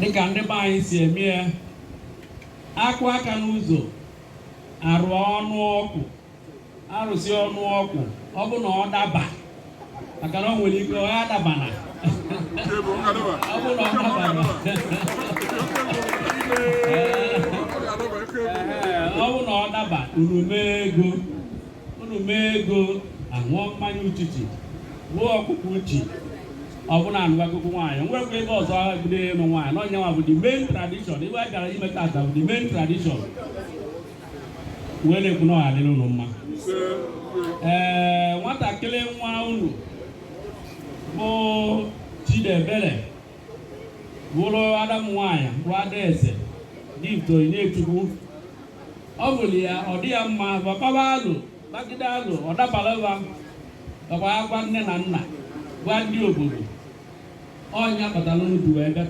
dịka ndị be anyị si eme ya akụ aka n'ụzọ arụ ọnụ ọkụ arụsị ọnụ ọkụ ọ bụ na ọ daba maka na ọ nwere ike ọ adabana ọ bụ na ọ dabana ọ bụ na ọ daba unu mee ego aṅụọ mmanya uchichi gbuo ọkụkọ uchi ọ bụ na anụbagụgụ nwaanyị nwekwa ebe ọzọ bido ịnụ nwaanyị na onye nwa bụ the main tradition ibe a gara ime tata bụ the main tradition wee na-ekwu na ọ adịrị unu mma. Nwatakịrị nwa unu bụ Chidebere bụrụ Adam nwaanyị bụ Adaeze Gift Onyechukwu. Ọ bụrụ ya ọ dị ya mma bakọba alụ bagide alụ ọ dabalaba bakwa ya gwa nne na nna gwa ndị obodo ọnya kpatara unu wee bịa